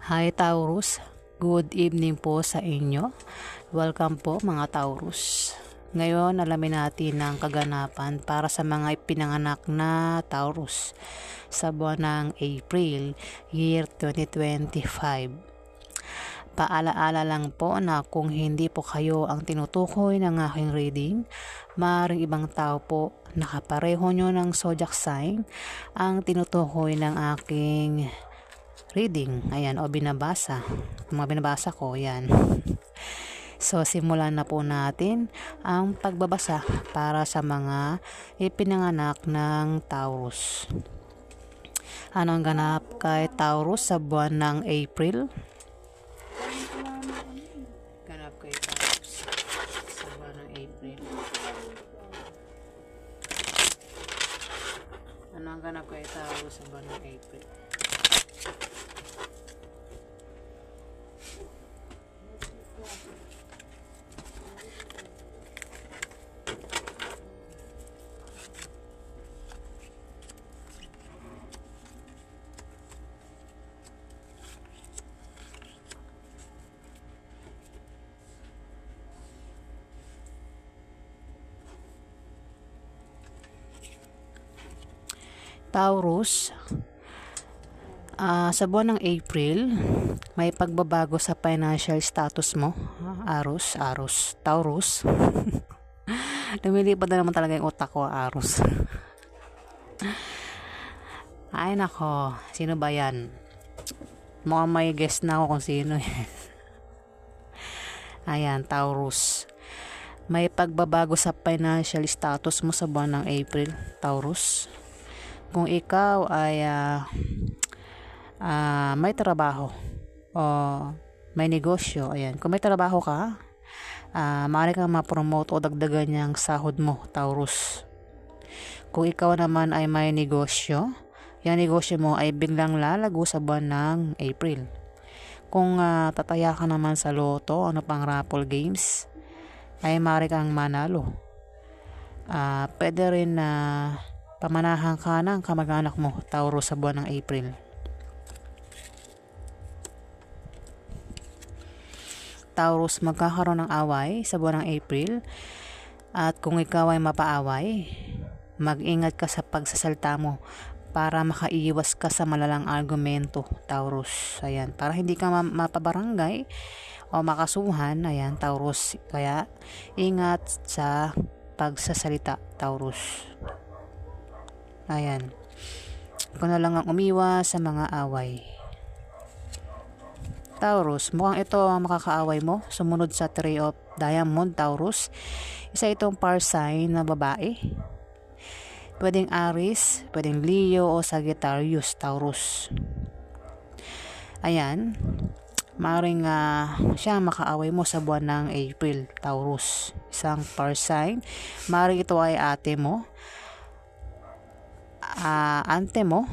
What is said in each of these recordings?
Hi Taurus, good evening po sa inyo. Welcome po mga Taurus. Ngayon alamin natin ang kaganapan para sa mga ipinanganak na Taurus sa buwan ng April, year 2025. Paalaala lang po na kung hindi po kayo ang tinutukoy ng aking reading, maaaring ibang tao po nakapareho nyo ng zodiac sign ang tinutukoy ng aking reading, ayan, o binabasa. Mga binabasa ko, yan. So, simulan na po natin ang pagbabasa para sa mga ipinanganak ng Taurus. Ano ang ganap kay Taurus sa buwan ng April? Ganap kay Taurus sa buwan ng April. Ano ang ganap kay Taurus sa buwan ng April? Taurus, sa buwan ng April, may pagbabago sa financial status mo. Taurus. Lumilipad na naman talaga yung utak ko, Arus. Ay nako, sino ba yan? Mukhang may guess na ako kung sino. Ayan, Taurus. May pagbabago sa financial status mo sa buwan ng April, Taurus. Kung ikaw ay may trabaho o may negosyo, ayan. Kung may trabaho ka, maaari kang ma-promote o dagdagan niyang sahod mo, Taurus. Kung ikaw naman ay may negosyo, yung negosyo mo ay biglang lalago sa buwan ng April. Kung tataya ka naman sa loto, ano pang raffle games, ay maaari kang manalo. Pwede rin na pamanahan ka ng kamag-anak mo, Taurus, sa buwan ng April. Taurus, magkakaroon ng away sa buwan ng April, at kung ikaw ay mapaaway, mag-ingat ka sa pagsasalta mo para makaiwas ka sa malalang argumento, Taurus. Ayan, para hindi ka mapabarangay o makasuhan, ayan, Taurus. Kaya ingat sa pagsasalita, Taurus. Ayan. Ikaw na lang ang umiwas sa mga away. Taurus, mukhang ito ang makakaaway mo. Sumunod sa Three of Diamond, Taurus. Isa itong fire sign na babae. Pwedeng Aries, pwedeng Leo o Sagittarius, Taurus. Ayan. Maaaring siya makaaway mo sa buwan ng April, Taurus. Isang fire sign. Maaaring ito ay ate mo, ante mo,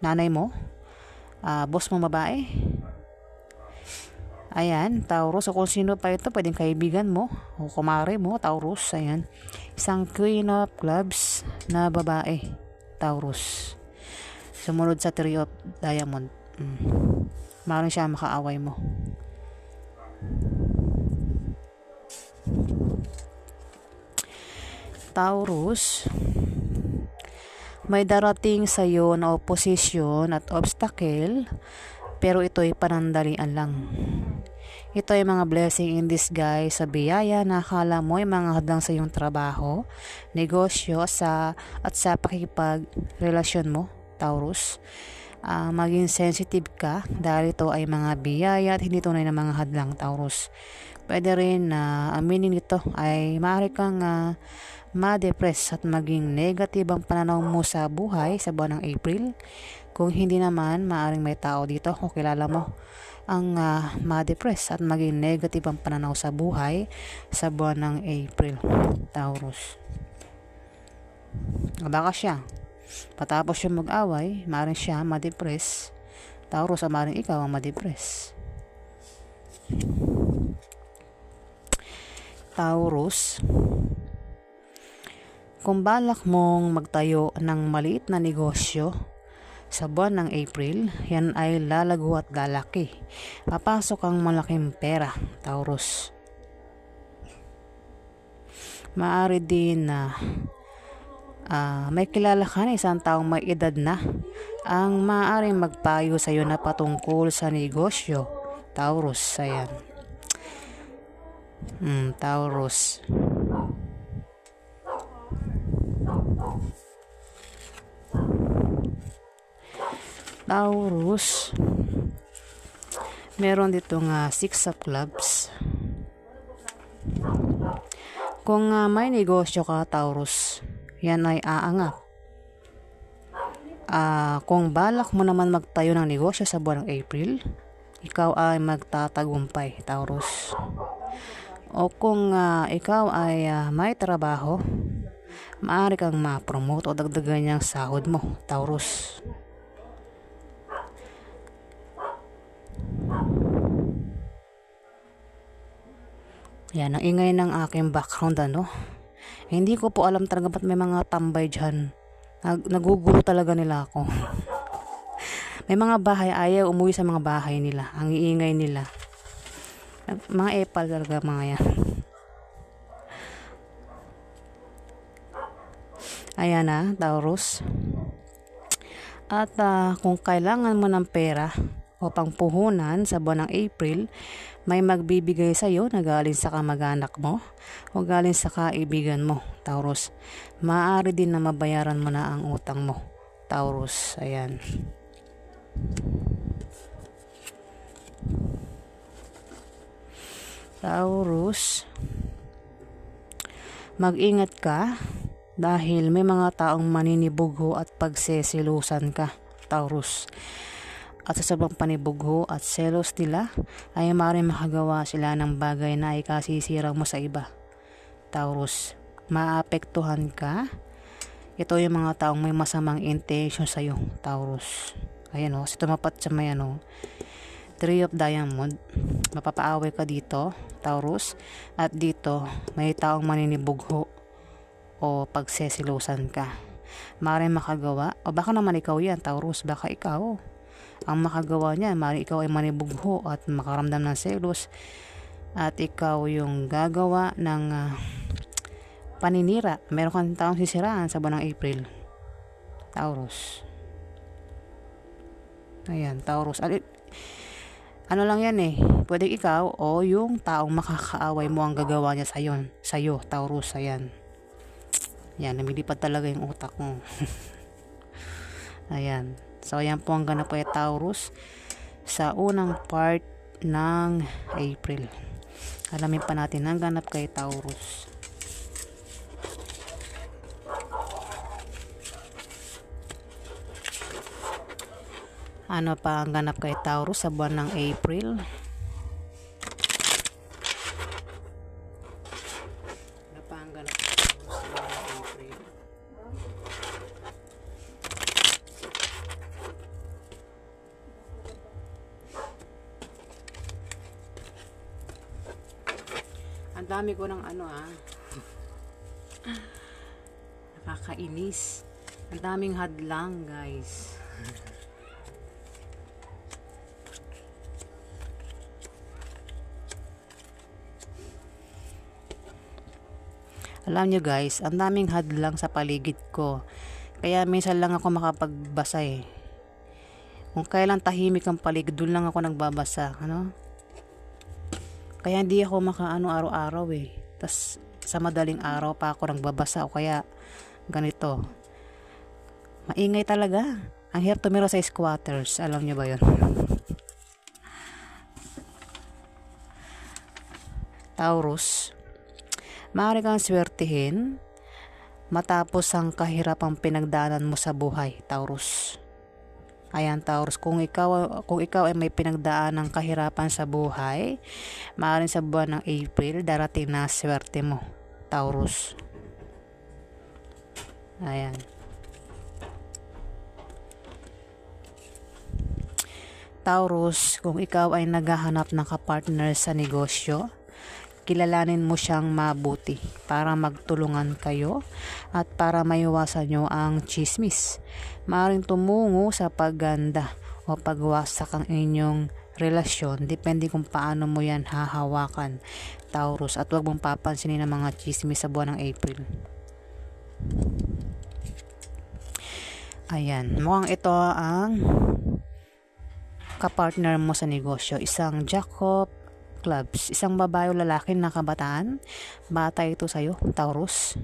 nanay mo, boss mo babae. Ayan, Taurus. O kung sino pa ito, pwedeng kaibigan mo o kumare mo, Taurus. Ayan, isang Queen of Clubs na babae, Taurus. Sumunod sa Three of Diamond. Maaaring siya makaaway mo. Taurus, may darating sa iyo na oposisyon at obstacle, pero ito ay panandalian lang. Ito ay mga blessing in disguise sa biyaya na akala mo ay mga hadlang sa iyong trabaho, negosyo, at sa pakikipagrelasyon mo, Taurus. Maging sensitive ka dahil ito ay mga biyaya at hindi tunay na mga hadlang, Taurus. Pwede rin na aminin nito ay maaari kang ma-depress at maging negative ang pananaw mo sa buhay sa buwan ng April. Kung hindi naman, maaaring may tao dito o kilala mo ang ma-depress at maging negative ang pananaw sa buhay sa buwan ng April, Taurus. Baka siya, patapos yung mag-away, maaaring siya ma-depress, Taurus, o maaaring ikaw ang ma-depress. Taurus, kung balak mong magtayo ng maliit na negosyo, Sa buwan ng April, yan ay lalago at lalaki. Papasok ang malaking pera, Taurus. Maaari din na may kilala ka na isang taong may edad na ang maaaring magpayo sa iyo na patungkol sa negosyo, Taurus. Ayan. Taurus. Taurus. Meron dito nga 6 of clubs. Kung may negosyo ka, Taurus, yan ay aangat. Kung balak mo naman magtayo ng negosyo sa buwan ng April, ikaw ay magtatagumpay, Taurus. O kung ikaw ay may trabaho, maaari kang ma-promote o dagdagan niyang sahod mo, Taurus. Yan, ang ingay ng aking background, Hindi ko po alam talaga ba't may mga tambay dyan. Nagugulo talaga nila ako. May mga bahay, ayaw umuwi sa mga bahay nila. Ang iingay nila. Mga epal talaga mga yan. Ayan Taurus. At kung kailangan mo ng pera o pangpuhunan sa buwan ng April, may magbibigay sa iyo na galing sa kamag-anak mo o galing sa kaibigan mo, Taurus. Maaari din na mabayaran mo na ang utang mo, Taurus. Ayan. Taurus, mag-ingat ka dahil may mga taong maninibugho at pagsesilusan ka, Taurus. At sa sobrang panibugho at selos nila ay maaaring makagawa sila ng bagay na ay kasisirang mo sa iba, Taurus. Maapektuhan ka. Ito yung mga taong may masamang intention sa iyo, Taurus. Ayan kasi tumapat sa may 3 of Diamond. Mapapaaway ka dito, Taurus. At dito may taong maninibugho o pagsesilusan ka. Maaaring makagawa, o baka naman ikaw yan, Taurus. Baka ikaw ang makagawa niya. Maaaring ikaw ay manibugho at makaramdam ng selos, at ikaw yung gagawa ng paninira. Meron kang taong sisiraan sa buwan ng April, Taurus. Ayan, Taurus. Ano lang yan pwede ikaw o yung taong makakaaway mo ang gagawa niya sa'yo, Taurus. Ayan. Yan, lumilipad talaga yung utak mo. Ayan. So, ayan po ang ganap kay Taurus sa unang part ng April. Alamin pa natin ang ganap kay Taurus. Ano pa ang ganap kay Taurus sa buwan ng April? Ano pa ang ganap kay Taurus sa buwan ng April? Ang dami ko ng nakakainis. Ang daming hadlang, guys. Alam nyo guys, ang daming hadlang sa paligid ko. Kaya minsan lang ako makapagbasa Kung kailan tahimik ang paligid, doon lang ako nagbabasa. Kaya hindi ako araw-araw Tas sa madaling araw pa ako nagbabasa o kaya ganito. Maingay talaga. Ang hirap tumira sa squatters. Alam nyo ba yun? Taurus, maaari kang swertihin matapos ang kahirapang pinagdaanan mo sa buhay, Taurus. Ayan, Taurus, kung ikaw ay may pinagdaan ng kahirapan sa buhay, maaaring sa buwan ng April darating na swerte mo, Taurus. Ayan. Taurus, kung ikaw ay naghahanap ng kapartner sa negosyo, kilalanin mo siyang mabuti para magtulungan kayo at para maiwasan nyo ang chismis. Maaaring tumungo sa pagganda o pagwasak ang inyong relasyon. Depende kung paano mo yan hahawakan, Taurus. At huwag mong papansinin ang mga chismis sa buwan ng April. Ayan, mukhang ito ang kapartner mo sa negosyo. Isang Jack of Clubs, isang babae o lalaki na kabataan. Bata ito sa'yo, Taurus,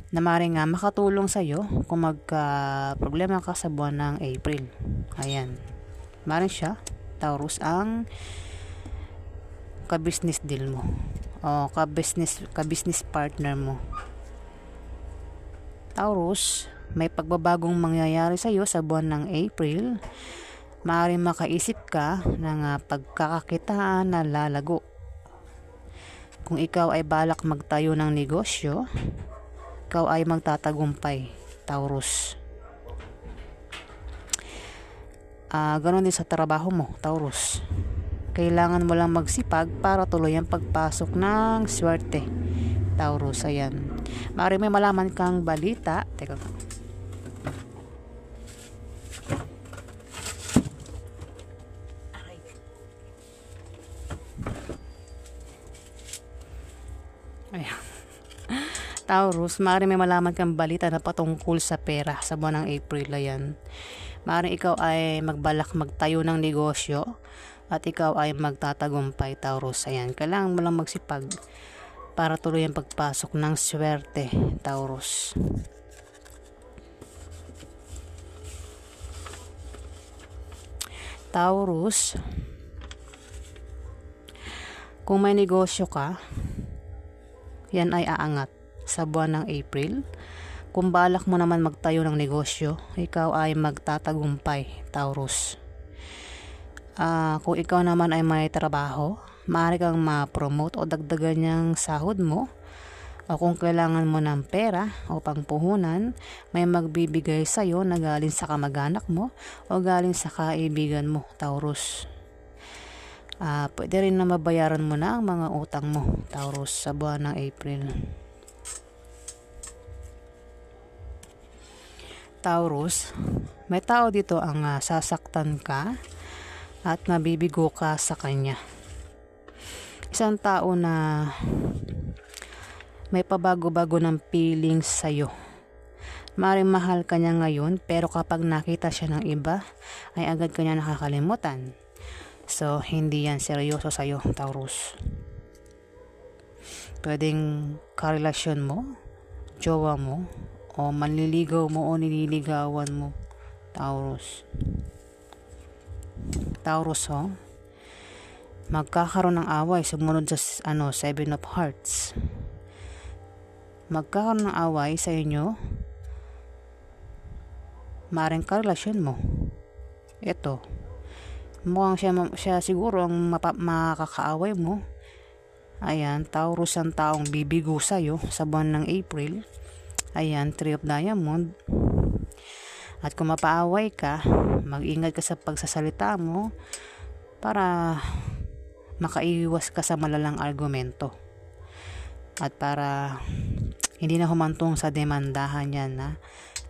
na maaaring nga makatulong sa'yo kung magka-problema ka sa buwan ng April. Ayan, maaaring siya, Taurus, ang ka-business deal mo o ka-business partner mo. Taurus, may pagbabagong mangyayari sa iyo sa buwan ng April. Maaaring makaisip ka ng pagkakakitaan na lalago. Kung ikaw ay balak magtayo ng negosyo, ikaw ay magtatagumpay, Taurus. Ganon din sa trabaho mo, Taurus. Kailangan mo lang magsipag para tuloy ang pagpasok ng swerte, Taurus. Ayan. Maaaring may malaman kang balita. Teka. Ayan. Taurus, maaaring may malaman kang balita na patungkol sa pera sa buwan ng April. Ayan. Maaaring ikaw ay magbalak magtayo ng negosyo at ikaw ay magtatagumpay, Taurus. Ayan. Kailangan mo lang magsipag para tuloy ang pagpasok ng swerte, Taurus. Taurus, kung may negosyo ka, yan ay aangat sa buwan ng April. Kung balak mo naman magtayo ng negosyo, ikaw ay magtatagumpay, Taurus. Kung ikaw naman ay may trabaho, maaari kang ma-promote o dagdagan niyang sahod mo. O kung kailangan mo ng pera o pangpuhunan, may magbibigay sa iyo na galing sa kamag-anak mo o galing sa kaibigan mo, Taurus. Pwede rin na mabayaran mo na ang mga utang mo, Taurus, sa buwan ng April. Taurus, may tao dito ang sasaktan ka at mabibigo ka sa kanya. Isang tao na may pabago-bago ng feelings sa'yo. Maaaring mahal ka niya ngayon, pero kapag nakita siya ng iba, ay agad ka niya nakakalimutan. So, hindi yan seryoso sa'yo, Taurus. Pwedeng karelasyon mo, jowa mo, o manliligaw mo o nililigawan mo, Taurus. Taurus, magkakaroon ng away sumunod sa Seven of Hearts. Magkakaroon ng away sa inyo, maaaring karelasyon mo. Ito, mukhang siya siguro ang makakaaway mo. Ayan, Taurus, ang taong bibigo sa'yo sa buwan ng April. Ayan, Three of Diamond. At kung mapaaway ka, mag-ingat ka sa pagsasalita mo para makaiwas ka sa malalang argumento. At para hindi na humantong sa demandahan yan,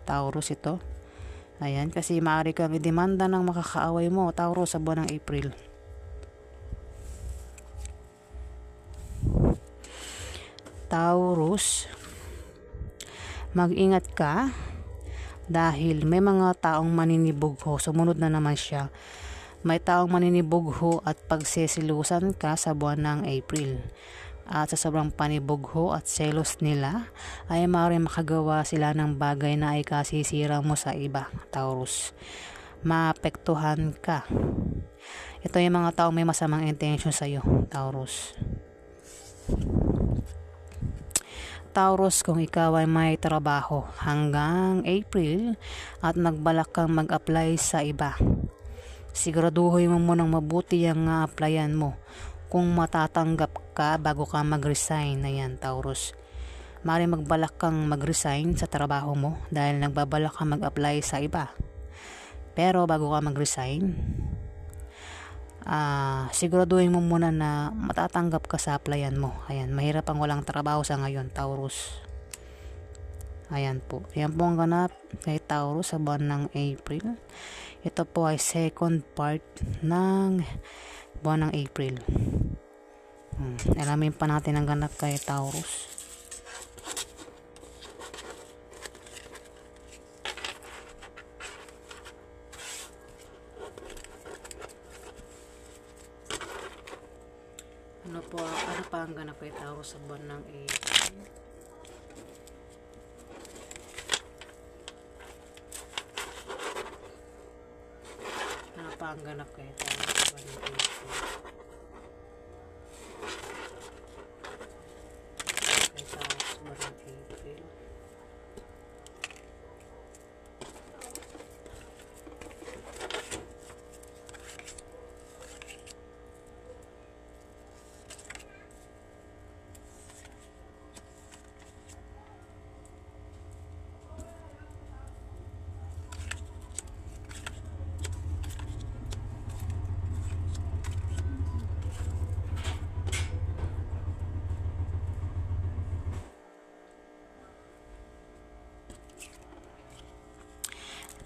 Taurus, ito. Ayan, kasi maaari kang i-demanda ng makakaaway mo, Taurus, sa buwan ng April. Taurus, mag-ingat ka dahil may mga taong maninibugho. Sumunod na naman siya. May taong maninibugho at pagsisilusan ka sa buwan ng April. At sa sobrang panibugho at selos nila, ay maaaring makagawa sila ng bagay na ay kasisira mo sa iba, Taurus. Maapektuhan ka. Ito yung mga taong may masamang intention sa iyo, Taurus. Taurus, kung ikaw ay may trabaho hanggang April at nagbalak kang mag-apply sa iba, siguraduhin mo munang mabuti ang applyan mo kung matatanggap ka bago ka mag-resign. Ayan, Taurus. Maaaring magbalak kang mag-resign sa trabaho mo dahil nagbabalak kang mag-apply sa iba. Pero bago ka mag-resign, siguraduhin mo muna na matatanggap ka sa applyan mo. Ayan, mahirap ang walang trabaho sa ngayon, Taurus. Ayan po. Yan po ang ganap kay Taurus sa buwan ng April. Ito po ay second part ng buwan ng April. Alamin pa natin ang ganap kay Taurus. Ano pa ang ganap kay Taurus sa buwan ng April? Ano pa ang ganap kay Taurus sa buwan ng April? Kay Taurus sa buwan ng April.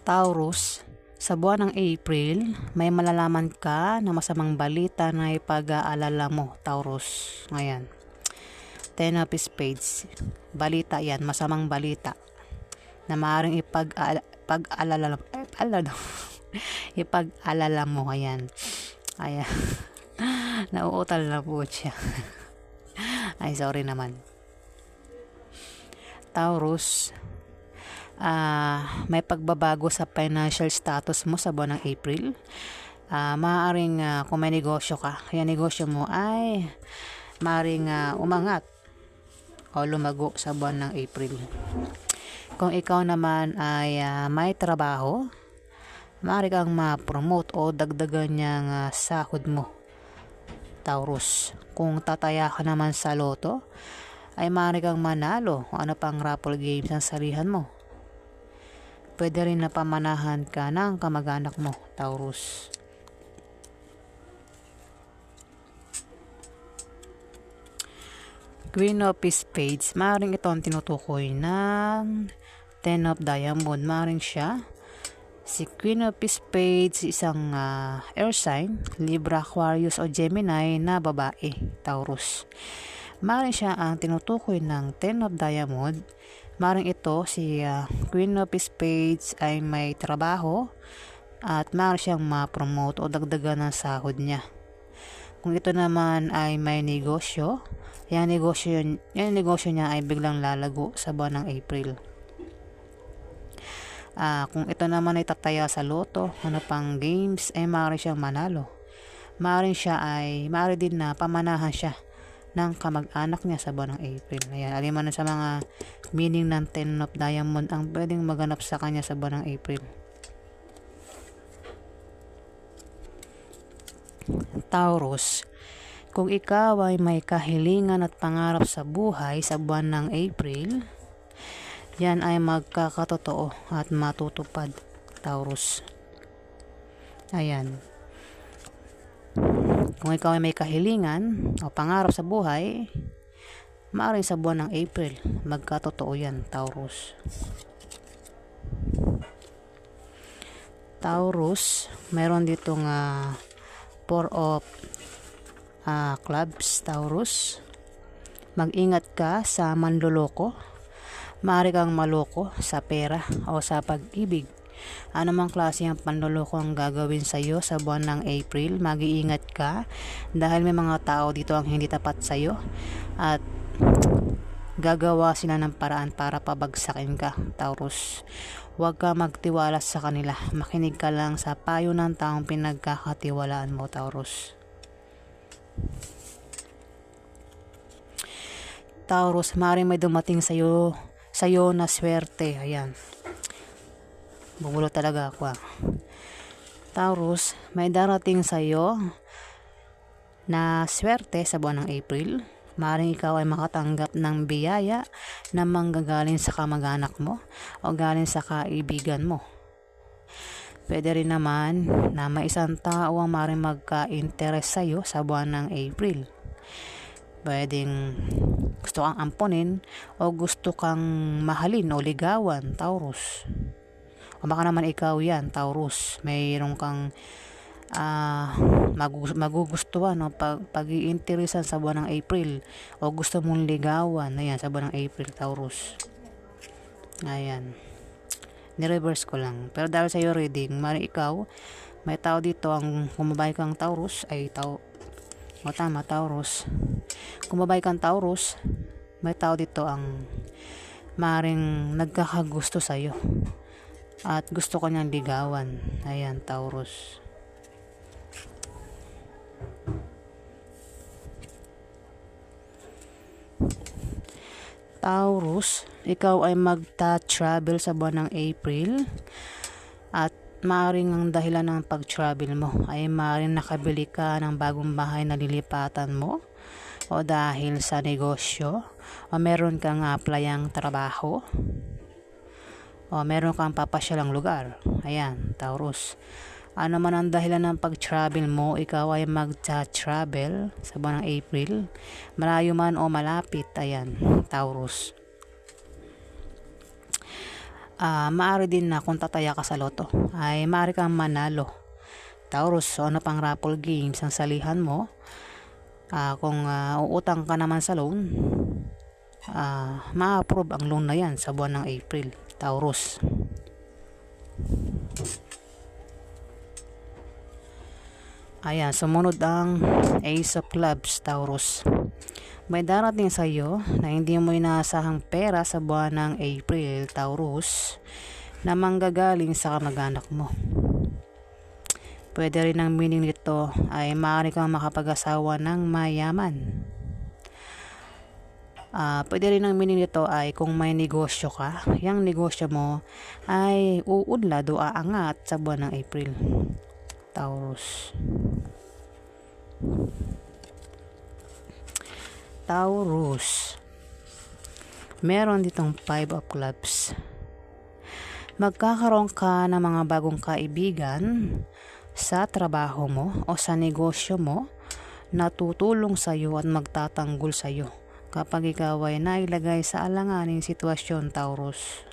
Taurus, sa buwan ng April, may malalaman ka na masamang balita na ipag-aalala mo, Taurus. Ngayon, Ten of Spades. Balita yan, masamang balita na maaaring ipag-alala mo. Ayan. Ayan. Nauutal na po siya. Ay, sorry naman. Taurus, may pagbabago sa financial status mo sa buwan ng April. Maaaring kung may negosyo ka, yung negosyo mo ay maaaring umangat o lumago sa buwan ng April. Kung ikaw naman ay may trabaho, maaari kang ma-promote o dagdagan niyang sahod mo, Taurus. Kung tataya ka naman sa loto, ay maaari kang manalo o ano pang raffle games ang salihan mo. Pwede rin na pamanahan ka ng kamag-anak mo, Taurus. Queen of Spades, maaaring ito ang tinutukoy ng Ten of Diamond. Maaaring siya si Queen of Spades, isang air sign, Libra, Aquarius o Gemini na babae, Taurus. Maaaring siya ang tinutukoy ng Ten of Diamond. Maaaring ito si Queen of Spades ay may trabaho at maaari siyang ma-promote o dagdagan ng sahod niya. Kung ito naman ay may negosyo, yung negosyo niya ay biglang lalago sa buwan ng April. Kung ito naman ay tataya sa loto, ano pang games, ay maaari siyang manalo. Maaari din na pamanahan siya ng kamag-anak niya sa buwan ng April. Ayan, aliman na sa mga meaning ng Ten of Diamond ang pwedeng maganap sa kanya sa buwan ng April. Taurus, kung ikaw ay may kahilingan at pangarap sa buhay sa buwan ng April, yan ay magkakatotoo at matutupad, Taurus. Ayan. Kung ikaw ay may kahilingan o pangarap sa buhay, maaaring sa buwan ng April, magkatotoo yan, Taurus. Taurus, meron ditong Four of Clubs, Taurus. Mag-ingat ka sa manloloko. Maaari kang maloko sa pera o sa pag-ibig. Anumang klase ng panloloko ang gagawin sa iyo sa buwan ng April, mag-iingat ka dahil may mga tao dito ang hindi tapat sa iyo at gagawa sila ng paraan para pabagsakin ka, Taurus. Huwag ka magtiwala sa kanila. Makinig ka lang sa payo ng taong pinagkakatiwalaan mo, Taurus. Taurus, maaaring may dumating sa iyo na swerte. Ayan. Bumulo talaga ako. Taurus, may darating sa iyo na swerte sa buwan ng April. Maaaring ikaw ay makatanggap ng biyaya na manggagaling sa kamag-anak mo o galing sa kaibigan mo. Pwede rin naman na may isang tao ang maaaring magka-interest sa'yo sa buwan ng April. Pwedeng gusto kang amponin o gusto kang mahalin o ligawan, Taurus. O baka naman ikaw yan, Taurus. Mayroon kang magugustuhan o pag-iinteresan sa buwan ng April o gusto mong ligawan, ayan, sa buwan ng April, Taurus. Ayan. Ni-reverse ko lang. Pero dahil sa iyo reading, ikaw, may tao dito ang kumabay kang Taurus, Taurus. Kumabay kang Taurus, may tao dito ang maring nagkakagusto sa'yo at gusto ko niyang ligawan. Ayan, Taurus. Taurus, ikaw ay magta-travel sa buwan ng April at maaaring ang dahilan ng pag-travel mo ay maaaring nakabili ka ng bagong bahay na lilipatan mo o dahil sa negosyo o meron kang applyang trabaho o meron kang papasyalang lugar. Ayan, Taurus. Ano man ang dahilan ng pag-travel mo, ikaw ay magta-travel sa buwan ng April, malayo man o malapit. Ayan, Taurus. Maaari din na kung tataya ka sa loto, ay maaari kang manalo, Taurus. So, ano pang raffle games ang salihan mo? Kung uutang ka naman sa loan, ma-approve ang loan na yan sa buwan ng April, Taurus. Ayan, sumunod ang Ace of Clubs, Taurus. May darating sa iyo na hindi mo inaasahang pera sa buwan ng April, Taurus, na manggagaling sa kamag-anak mo. Pwede rin ang meaning nito ay maaari kang makapag-asawa ng mayaman. Pwede rin ang meaning nito ay kung may negosyo ka, yung negosyo mo ay uunlad o aangat sa buwan ng April, Taurus. Taurus, meron ditong 5 of Clubs. Magkakaroon ka ng mga bagong kaibigan sa trabaho mo o sa negosyo mo na tutulong sa iyo at magtatanggol sa iyo kapag ikaw ay nailagay sa alanganing sitwasyon, Taurus.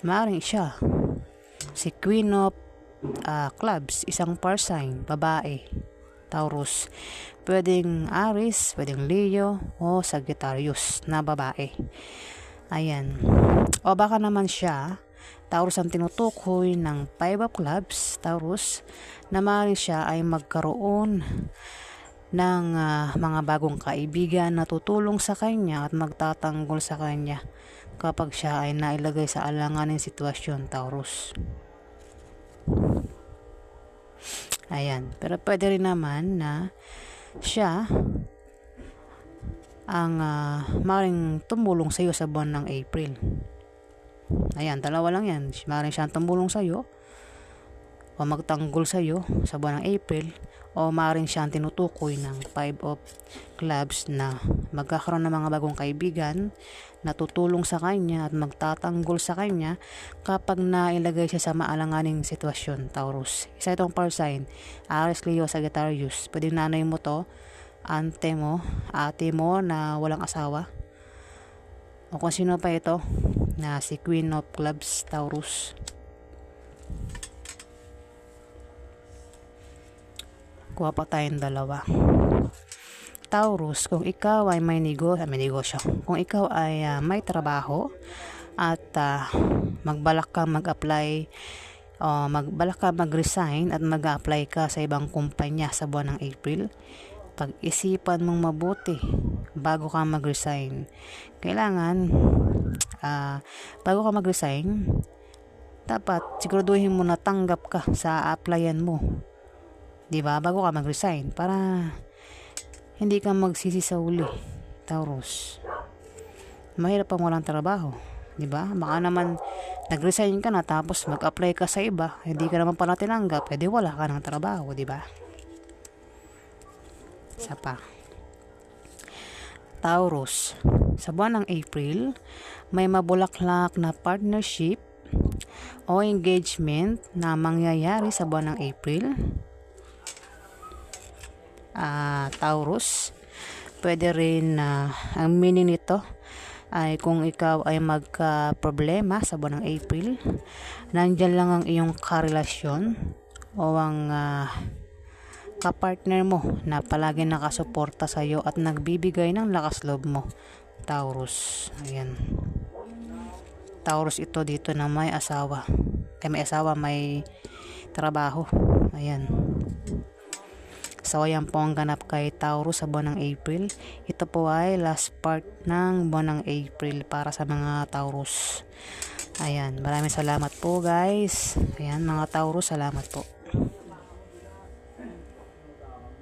Maaaring siya si Queen of Clubs, isang fire sign, babae, Taurus. Pwedeng Aries, pwedeng Leo o Sagittarius na babae. Ayan. O baka naman siya, Taurus, ang tinutukoy ng 5 of Clubs, Taurus, na maaaring siya ay magkaroon ng mga bagong kaibigan na tutulong sa kanya at magtatanggol sa kanya kapag siya ay nailagay sa alanganing sitwasyon, Taurus. Ayan. Pero pwede rin naman na siya ang maaaring tumulong sa iyo sa buwan ng April. Ayan, dalawa lang yan. Maaaring siya tumulong sa iyo o magtanggol sa iyo sa buwan ng April, o maaaring siya ang tinutukoy ng 5 of Clubs na magkakaroon ng mga bagong kaibigan na tutulong sa kanya at magtatanggol sa kanya kapag nailagay siya sa maalanganing sitwasyon, Taurus. Isa itong fire sign, Aries, Leo, Sagittarius. Pwedeng nanay mo to, ante mo, ate mo na walang asawa, o kung sino pa ito na si Queen of Clubs, Taurus. Kuha pa tayong dalawa. Taurus, kung ikaw ay may negosyo, kung ikaw ay may trabaho at magbalak ka mag-apply o magbalak ka mag-resign at mag-apply ka sa ibang kumpanya sa buwan ng April, pag-isipan mong mabuti bago ka mag-resign. Kailangan bago ka mag-resign, dapat siguraduhin mo na tanggap ka sa applyan mo, diba, bago ka mag-resign, para hindi ka magsisi sa uli, Taurus. Mahirap pang walang trabaho, diba? Baka naman nag-resign ka na tapos mag-apply ka sa iba, hindi ka naman pala tinanggap, edi wala ka ng trabaho, diba? Isa pa. Taurus, sa buwan ng April, may mabulaklak na partnership o engagement na mangyayari sa buwan ng April. Taurus, pwede rin ang meaning nito ay kung ikaw ay magka-problema sa buwan ng April, nandyan lang ang iyong karelasyon o ang kapartner mo na palagi nakasuporta sa iyo at nagbibigay ng lakas loob mo, Taurus. Ayan. Taurus ito dito na may asawa. May asawa, may trabaho. Ayan. So, ayan po ang ganap kay Taurus sa buwan ng April. Ito po ay last part ng buwan ng April para sa mga Taurus. Ayan, maraming salamat po guys. Ayan mga Taurus, salamat po.